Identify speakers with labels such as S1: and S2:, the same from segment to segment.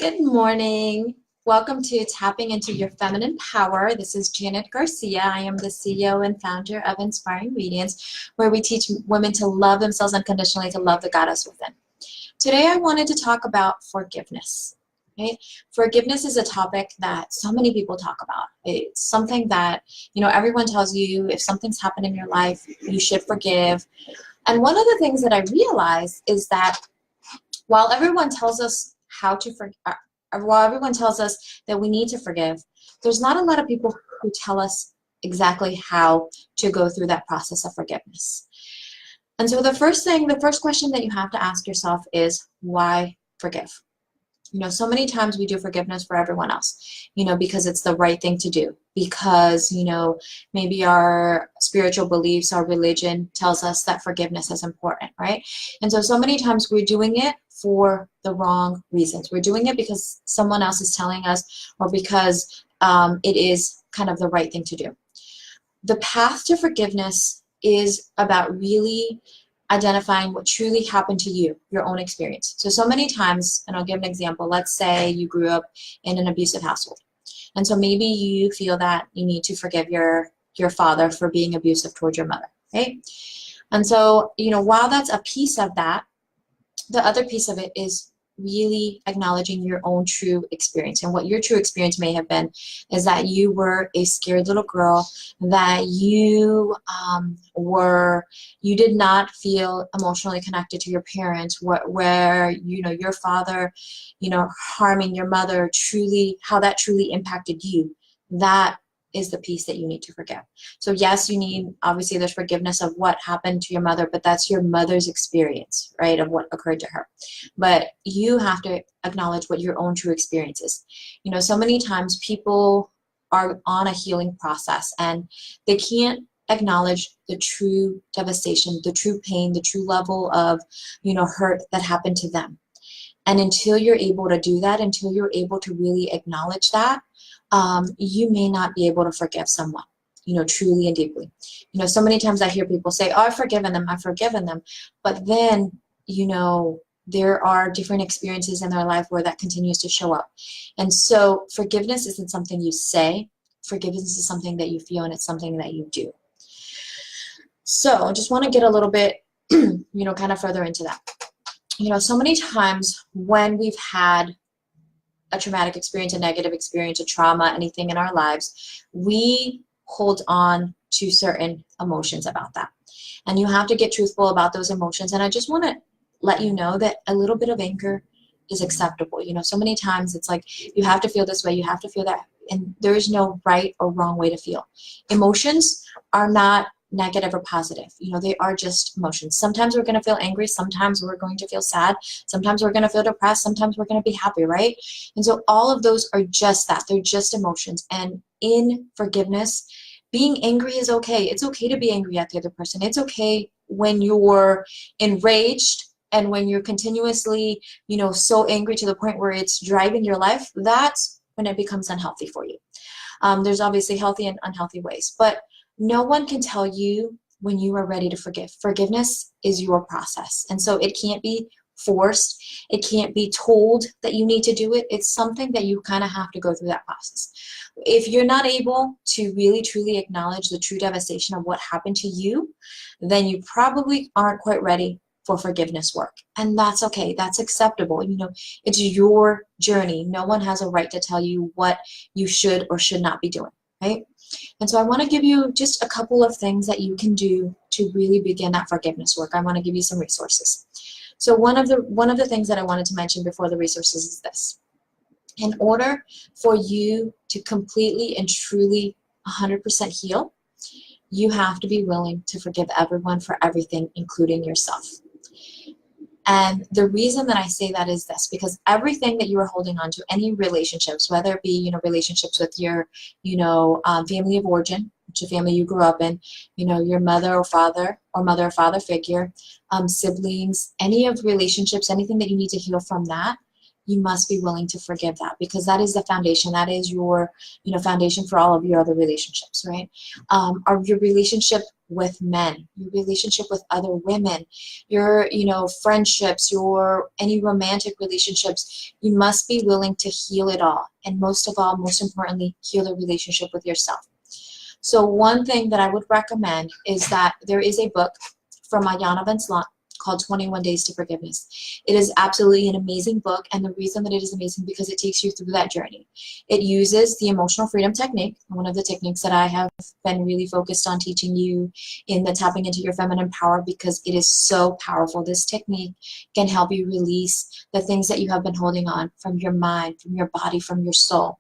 S1: Good morning. Welcome to Tapping into Your Feminine Power. This is Janet Garcia. I am the CEO and founder of Inspiring Radiance, where we teach women to love themselves unconditionally, to love the goddess within. Today I wanted to talk about forgiveness. Okay? Forgiveness is a topic that so many people talk about. It's something that, everyone tells you if something's happened in your life, you should forgive. And one of the things that I realize is that while everyone tells us while everyone tells us that we need to forgive, there's not a lot of people who tell us exactly how to go through that process of forgiveness. And so the first question that you have to ask yourself is, why forgive? So many times we do forgiveness for everyone else, because it's the right thing to do, because, maybe our spiritual beliefs, our religion tells us that forgiveness is important, right? And so many times we're doing it for the wrong reasons. We're doing it because someone else is telling us, or because it is kind of the right thing to do. The path to forgiveness is about really identifying what truly happened to you, your own experience. So many times, and I'll give an example, let's say you grew up in an abusive household. And so maybe you feel that you need to forgive your father for being abusive towards your mother, right? And so, while that's a piece of that, the other piece of it is really acknowledging your own true experience. And what your true experience may have been is that you were a scared little girl, that you did not feel emotionally connected to your parents, where your father, harming your mother, how that truly impacted you. That is the piece that you need to forgive. So yes, obviously there's forgiveness of what happened to your mother, but that's your mother's experience, right, of what occurred to her. But you have to acknowledge what your own true experience is. So many times people are on a healing process and they can't acknowledge the true devastation, the true pain, the true level of, hurt that happened to them. And until you're able to do that, until you're able to really acknowledge that, you may not be able to forgive someone, truly and deeply. So many times I hear people say, oh, I've forgiven them. But then, there are different experiences in their life where that continues to show up. And so forgiveness isn't something you say. Forgiveness is something that you feel, and it's something that you do. So I just want to get a little bit, kind of further into that. So many times when we've had a traumatic experience, a negative experience, a trauma, anything in our lives, we hold on to certain emotions about that. And you have to get truthful about those emotions. And I just want to let you know that a little bit of anger is acceptable. So many times it's like, you have to feel this way, you have to feel that. And there is no right or wrong way to feel. Emotions are not negative or positive. They are just emotions. Sometimes we're going to feel angry. Sometimes we're going to feel sad. Sometimes we're going to feel depressed. Sometimes we're going to be happy, right? And so all of those are just that. They're just emotions. And in forgiveness, being angry is okay. It's okay to be angry at the other person. It's okay when you're enraged and when you're continuously, so angry to the point where it's driving your life. That's when it becomes unhealthy for you. There's obviously healthy and unhealthy ways, but no one can tell you when you are ready to forgive. Forgiveness is your process. And so it can't be forced. It can't be told that you need to do it. It's something that you kind of have to go through that process. If you're not able to really truly acknowledge the true devastation of what happened to you, then you probably aren't quite ready for forgiveness work. And that's okay. That's acceptable. It's your journey. No one has a right to tell you what you should or should not be doing, right? And so I want to give you just a couple of things that you can do to really begin that forgiveness work. I want to give you some resources. So one of the things that I wanted to mention before the resources is this. In order for you to completely and truly 100% heal, you have to be willing to forgive everyone for everything, including yourself. And the reason that I say that is this, because everything that you are holding on to, any relationships, whether it be, relationships with your, family of origin, which is a family you grew up in, your mother or father figure, siblings, any of relationships, anything that you need to heal from that, you must be willing to forgive that, because that is the foundation. That is your, foundation for all of your other relationships, right? Or your relationship with men, your relationship with other women, your, friendships, your any romantic relationships. You must be willing to heal it all. And most of all, most importantly, heal the relationship with yourself. So one thing that I would recommend is that there is a book from Ayanna Van Slant called 21 Days to Forgiveness. It is absolutely an amazing book, and the reason that it is amazing because it takes you through that journey. It uses the emotional freedom technique, one of the techniques that I have been really focused on teaching you in the Tapping Into Your Feminine Power, because it is so powerful. This technique can help you release the things that you have been holding on from your mind, from your body, from your soul.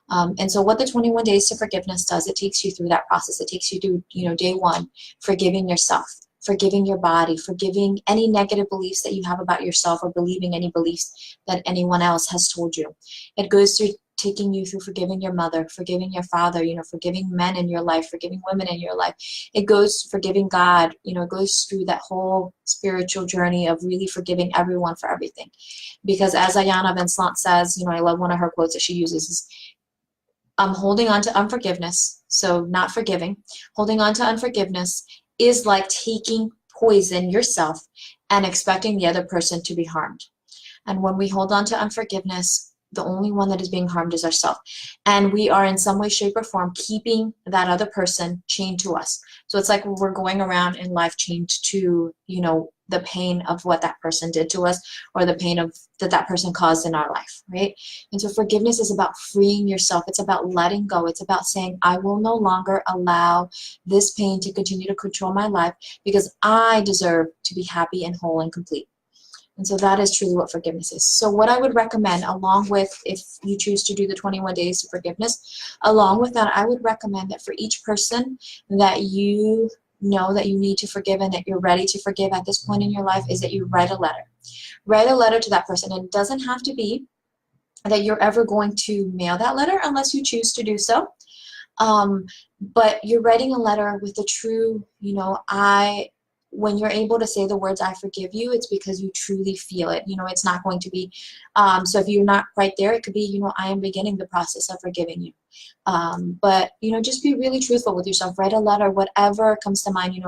S1: And so what the 21 Days to Forgiveness does, it takes you through that process. It takes you to, day one, forgiving yourself, forgiving your body, forgiving any negative beliefs that you have about yourself, or believing any beliefs that anyone else has told you. It goes through taking you through forgiving your mother, forgiving your father, forgiving men in your life, forgiving women in your life. It goes forgiving God, it goes through that whole spiritual journey of really forgiving everyone for everything. Because as Ayanna Van Slant says, I love one of her quotes that she uses is, holding on to unforgiveness, so not forgiving, holding on to unforgiveness is like taking poison yourself and expecting the other person to be harmed. And when we hold on to unforgiveness, the only one that is being harmed is ourselves. And we are in some way, shape, or form keeping that other person chained to us. So it's like we're going around in life chained to, the pain of what that person did to us, or the pain of that person caused in our life, right? And so forgiveness is about freeing yourself. It's about letting go. It's about saying, I will no longer allow this pain to continue to control my life, because I deserve to be happy and whole and complete. And so that is truly what forgiveness is. So what I would recommend, along with, if you choose to do the 21 Days to Forgiveness, along with that, I would recommend that for each person that you know that you need to forgive and that you're ready to forgive at this point in your life, is that you write a letter. Write a letter to that person. And it doesn't have to be that you're ever going to mail that letter unless you choose to do so. But you're writing a letter with the true, when you're able to say the words, I forgive you, it's because you truly feel it. It's not going to be, so if you're not quite there, it could be, I am beginning the process of forgiving you. But, just be really truthful with yourself. Write a letter, whatever comes to mind,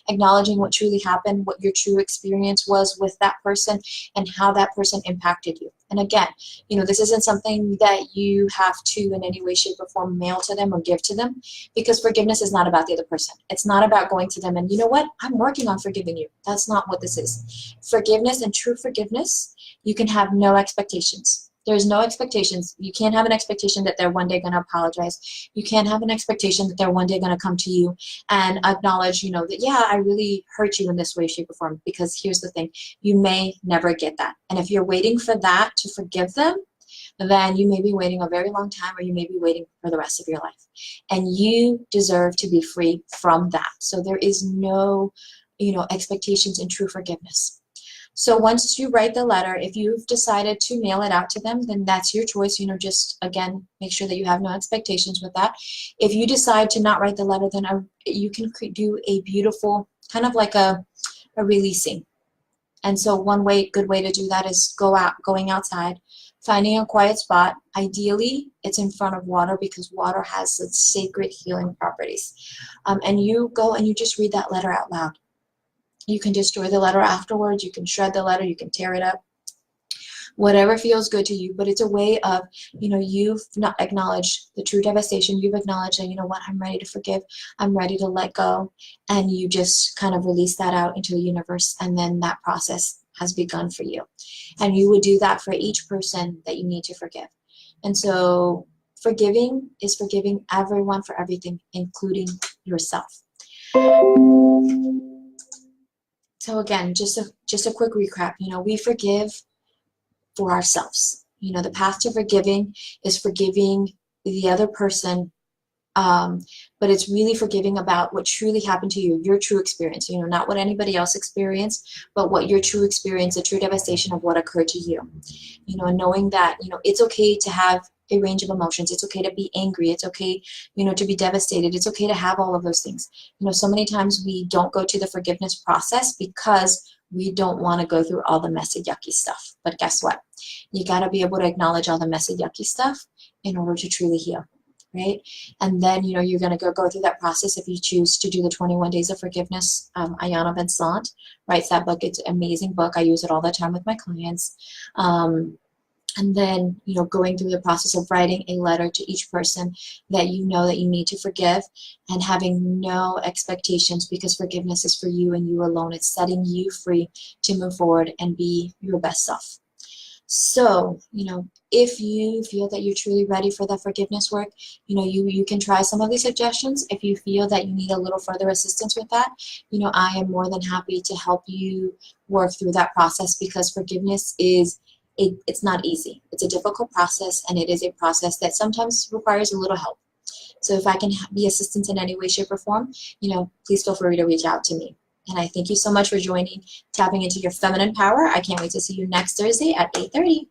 S1: acknowledging what truly happened, what your true experience was with that person, and how that person impacted you. And again, this isn't something that you have to in any way, shape, or form mail to them or give to them, because forgiveness is not about the other person. It's not about going to them and, you know what, I'm working on forgiving you. That's not what this is. Forgiveness and true forgiveness, you can have no expectations. There's no expectations. You can't have an expectation that they're one day going to apologize. You can't have an expectation that they're one day going to come to you and acknowledge, that, yeah, I really hurt you in this way, shape, or form. Because here's the thing, you may never get that. And if you're waiting for that to forgive them, then you may be waiting a very long time, or you may be waiting for the rest of your life. And you deserve to be free from that. So there is no, expectations in true forgiveness. So once you write the letter, if you've decided to mail it out to them, then that's your choice. Just, again, make sure that you have no expectations with that. If you decide to not write the letter, then you can do a beautiful, kind of like a releasing. And so one good way to do that is going outside, finding a quiet spot. Ideally, it's in front of water, because water has its sacred healing properties. And you go and you just read that letter out loud. You can destroy the letter afterwards. You can shred the letter. You can tear it up. Whatever feels good to you. But it's a way of, you've not acknowledged the true devastation. You've acknowledged that, what, I'm ready to forgive. I'm ready to let go. And you just kind of release that out into the universe. And then that process has begun for you. And you would do that for each person that you need to forgive. And so forgiving is forgiving everyone for everything, including yourself. So again, just a quick recap. We forgive for ourselves. The path to forgiving is forgiving the other person, but it's really forgiving about what truly happened to you, your true experience. Not what anybody else experienced, but what your true experience, the true devastation of what occurred to you. And knowing that, it's okay to have a range of emotions. It's okay to be angry. It's okay, to be devastated. It's okay to have all of those things. So many times we don't go to the forgiveness process because we don't want to go through all the messy, yucky stuff. But guess what? You got to be able to acknowledge all the messy, yucky stuff in order to truly heal, right? And then, you're going to go through that process if you choose to do the 21 Days of Forgiveness. Ayana Vincent writes that book. It's an amazing book. I use it all the time with my clients. And then, going through the process of writing a letter to each person that you know that you need to forgive, and having no expectations, because forgiveness is for you and you alone. It's setting you free to move forward and be your best self. So, if you feel that you're truly ready for the forgiveness work, you can try some of these suggestions. If you feel that you need a little further assistance with that, I am more than happy to help you work through that process, because forgiveness it's not easy. It's a difficult process, and it is a process that sometimes requires a little help. So if I can be assistance in any way, shape, or form, please feel free to reach out to me. And I thank you so much for joining Tapping Into Your Feminine Power. I can't wait to see you next Thursday at 8:30.